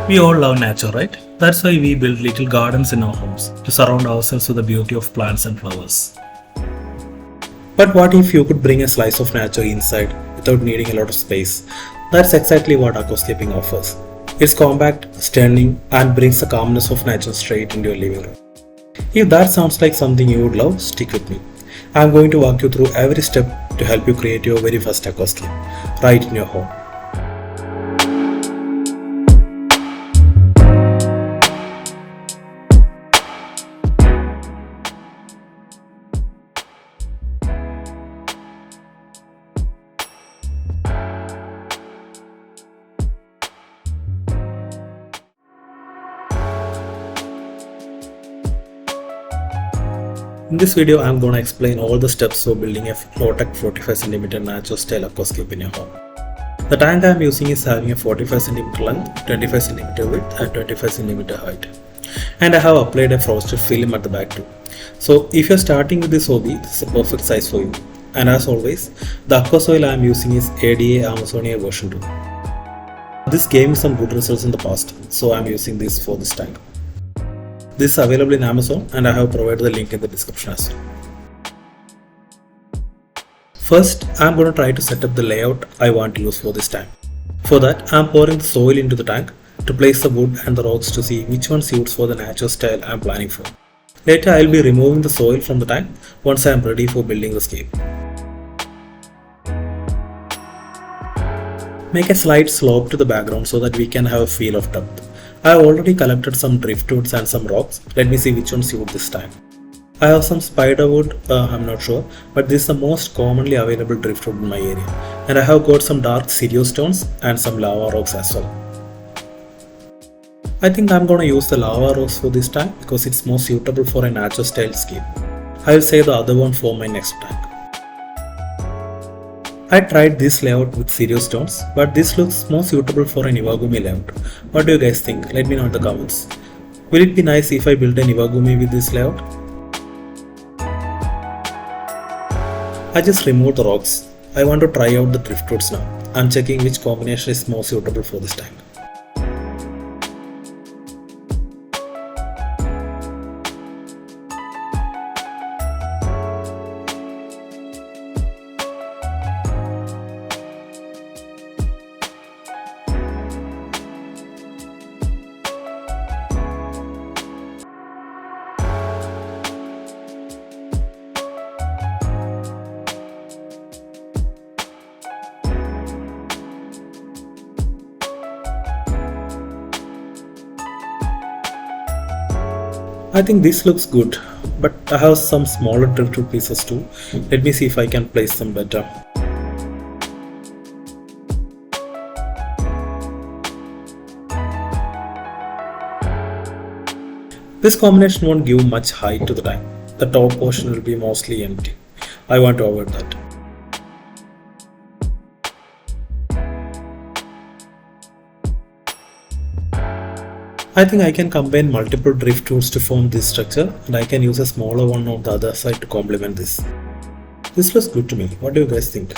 We all love nature, right? That's why we build little gardens in our homes to surround ourselves with the beauty of plants and flowers. But what if you could bring a slice of nature inside without needing a lot of space? That's exactly what aquascaping offers. It's compact, stunning, and brings the calmness of nature straight into your living room. If that sounds like something you would love, stick with me. I'm going to walk you through every step to help you create your very first aquascape right in your home. In this video, I'm going to explain all the steps for building a low-tech 45cm natural style aquascape in your home. The tank I'm using is having a 45cm length, 25cm width and 25cm height. And I have applied a frosted film at the back too. So if you're starting with this hobby, this is a perfect size for you. And as always, the aqua soil I'm using is ADA Amazonia version 2. This gave me some good results in the past, so I'm using this for this tank. This is available in Amazon and I have provided the link in the description as well. First, I'm going to try to set up the layout I want to use for this tank. For that, I'm pouring the soil into the tank to place the wood and the rocks to see which one suits for the natural style I'm planning for. Later, I'll be removing the soil from the tank once I'm ready for building the scape. Make a slight slope to the background so that we can have a feel of depth. I have already collected some driftwoods and some rocks. Let me see which one suit this time. I have some spider wood, I'm not sure, but this is the most commonly available driftwood in my area. And I have got some dark Sirio stones and some lava rocks as well. I think I'm gonna use the lava rocks for this time because it's more suitable for a natural style scape. I will save the other one for my next tank. I tried this layout with Sirio stones, but this looks more suitable for an Iwagumi layout. What do you guys think? Let me know in the comments. Will it be nice if I build an Iwagumi with this layout? I just removed the rocks. I want to try out the driftwoods now. I'm checking which combination is more suitable for this tank. I think this looks good, but I have some smaller driftwood pieces too. Let me see if I can place them better. This combination won't give much height to the tank. The top portion will be mostly empty. I want to avoid that. I think I can combine multiple driftwoods to form this structure, and I can use a smaller one on the other side to complement this. This looks good to me. What do you guys think?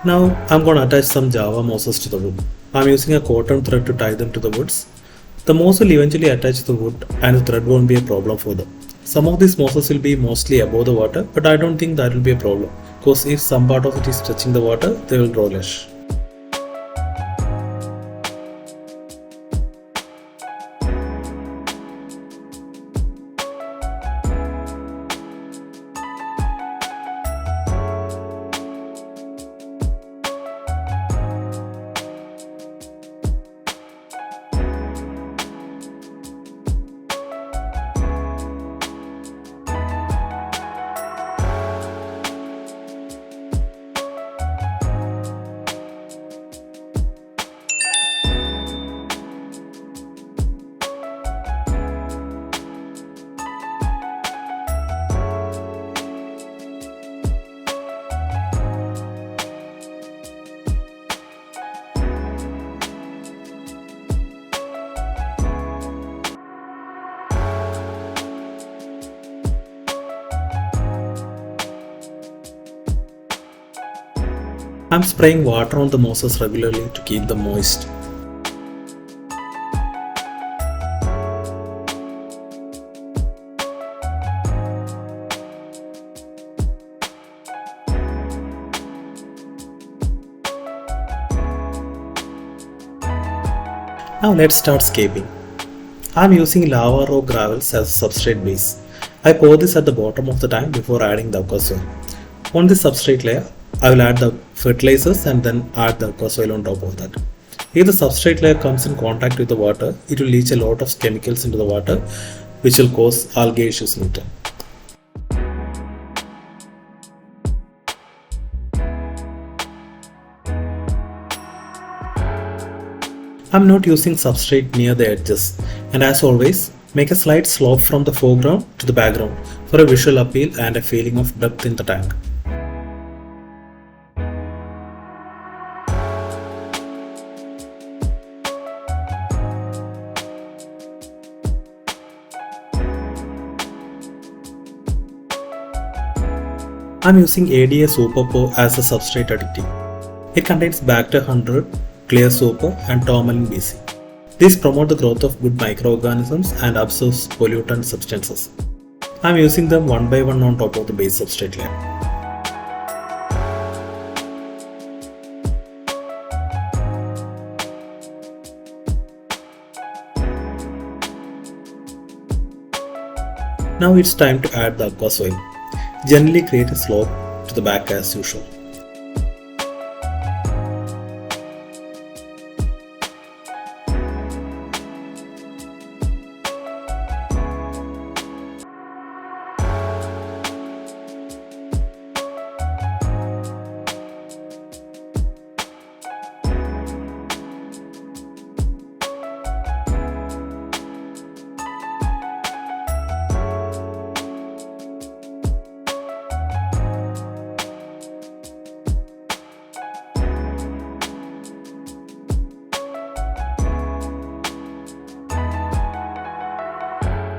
Now I'm going to attach some Java mosses to the wood. I'm using a cotton thread to tie them to the woods. The moss will eventually attach to the wood and the thread won't be a problem for them. Some of these mosses will be mostly above the water, but I don't think that will be a problem because if some part of it is touching the water, they will grow lush. I'm spraying water on the mosses regularly to keep them moist. Now let's start scaping. I am using lava rock gravels as a substrate base. I pour this at the bottom of the tank before adding the aqua soil. On this substrate layer, I will add the fertilizers and then add the aqua soil on top of that. If the substrate layer comes in contact with the water, it will leach a lot of chemicals into the water, which will cause algae issues in return. I'm not using substrate near the edges, and as always, make a slight slope from the foreground to the background for a visual appeal and a feeling of depth in the tank. I'm using ADA Super Pro as a substrate additive. It contains Bacter 100, Clear Super and Tourmaline BC. These promote the growth of good microorganisms and absorbs pollutant substances. I am using them one by one on top of the base substrate layer. Now it's time to add the aqua soil. Generally create a slope to the back as usual.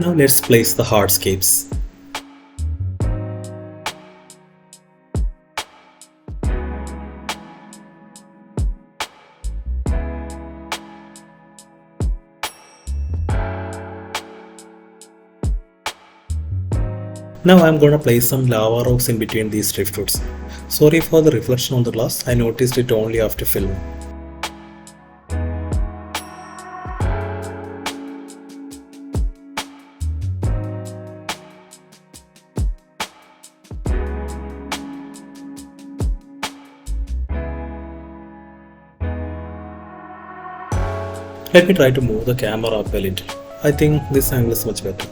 Now let's place the hardscapes. Now I am going to place some lava rocks in between these driftwoods. Sorry for the reflection on the glass, I noticed it only after filming. Let me try to move the camera up a little. I think this angle is much better.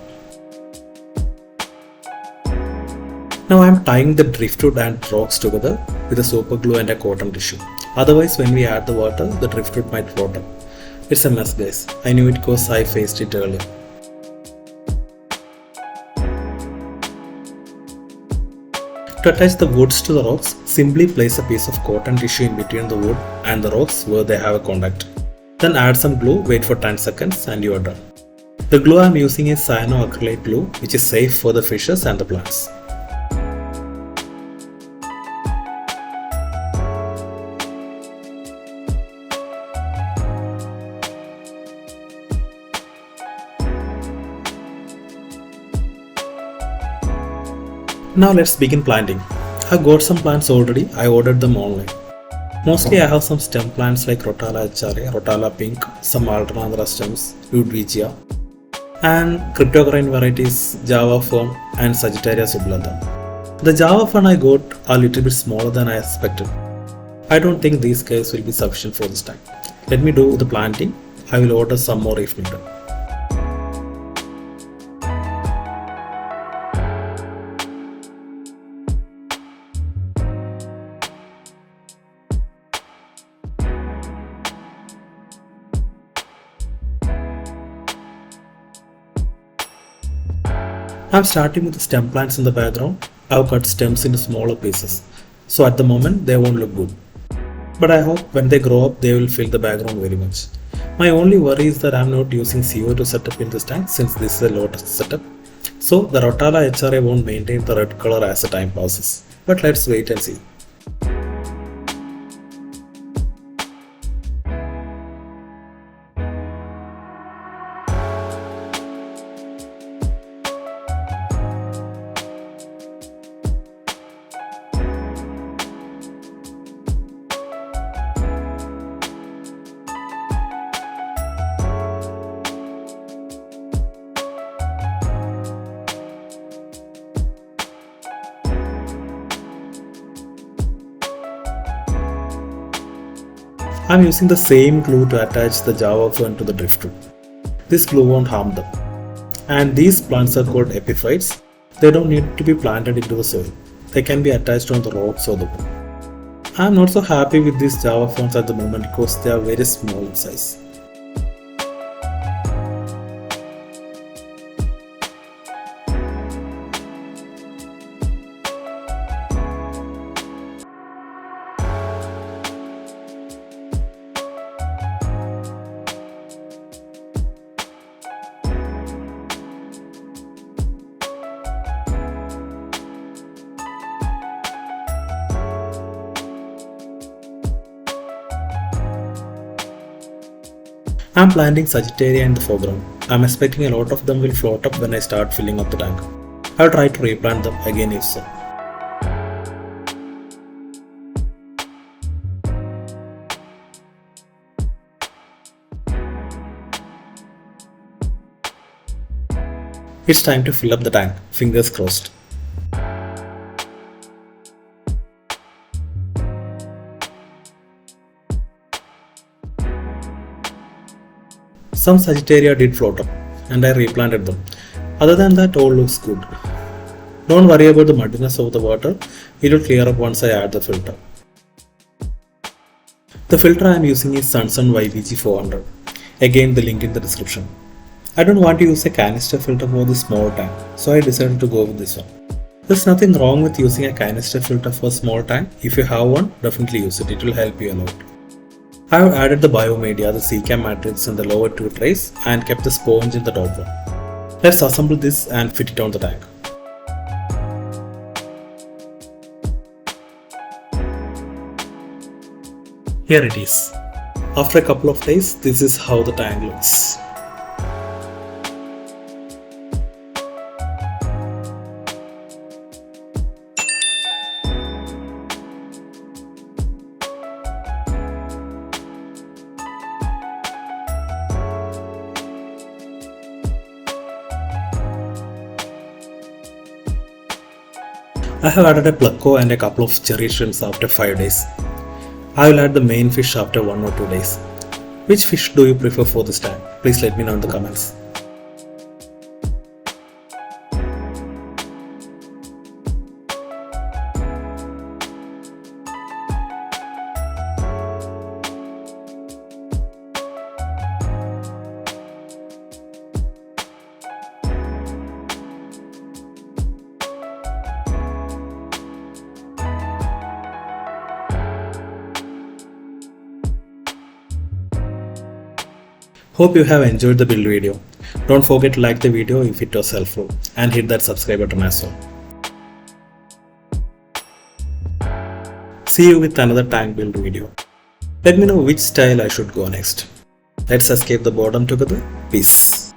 Now I am tying the driftwood and rocks together with a super glue and a cotton tissue. Otherwise, when we add the water, the driftwood might float up. It's a mess, guys. I knew it because I faced it earlier. To attach the woods to the rocks, simply place a piece of cotton tissue in between the wood and the rocks where they have a contact. Then add some glue, wait for 10 seconds and you are done. The glue I am using is cyanoacrylate glue, which is safe for the fishes and the plants. Now let's begin planting. I got some plants already, I ordered them online. Mostly I have some stem plants like Rotala HRA, Rotala Pink, some Alternanthera stems, Ludwigia, and cryptocoryne varieties Java Fern and Sagittaria subulata. The Java Fern I got a little bit smaller than I expected. I don't think these guys will be sufficient for this time. Let me do the planting. I will order some more if needed. I am starting with the stem plants in the background. I have cut stems into smaller pieces, so at the moment they won't look good. But I hope when they grow up they will fill the background very much. My only worry is that I am not using CO2 setup in this tank since this is a low touch setup. So the Rotala HRA won't maintain the red color as the time passes. But let's wait and see. I'm using the same glue to attach the Java fern to the driftwood. This glue won't harm them. And these plants are called epiphytes. They don't need to be planted into the soil. They can be attached on the rocks or the wood. I'm not so happy with these Java ferns at the moment because they are very small in size. I'm planting Sagittaria in the foreground. I'm expecting a lot of them will float up when I start filling up the tank. I'll try to replant them again if so. It's time to fill up the tank, fingers crossed. Some Sagittaria did float up and I replanted them. Other than that, all looks good. Don't worry about the muddiness of the water, it will clear up once I add the filter. The filter I am using is Sunsun YBG 400. Again, the link in the description. I don't want to use a canister filter for this small tank, so I decided to go with this one. There's nothing wrong with using a canister filter for a small tank. If you have one, definitely use it, it will help you a lot. I have added the biomedia, the Secam matrix in the lower two trays and kept the sponge in the top one. Let's assemble this and fit it on the tank. Here it is. After a couple of days, this is how the tank looks. I have added a pleco and a couple of cherry shrimps after 5 days. I will add the main fish after 1 or 2 days. Which fish do you prefer for this tank? Please let me know in the comments. Hope you have enjoyed the build video. Don't forget to like the video if it was helpful and hit that subscribe button as well. See you with another tank build video. Let me know which style I should go next. Let's escape the boredom together. Peace.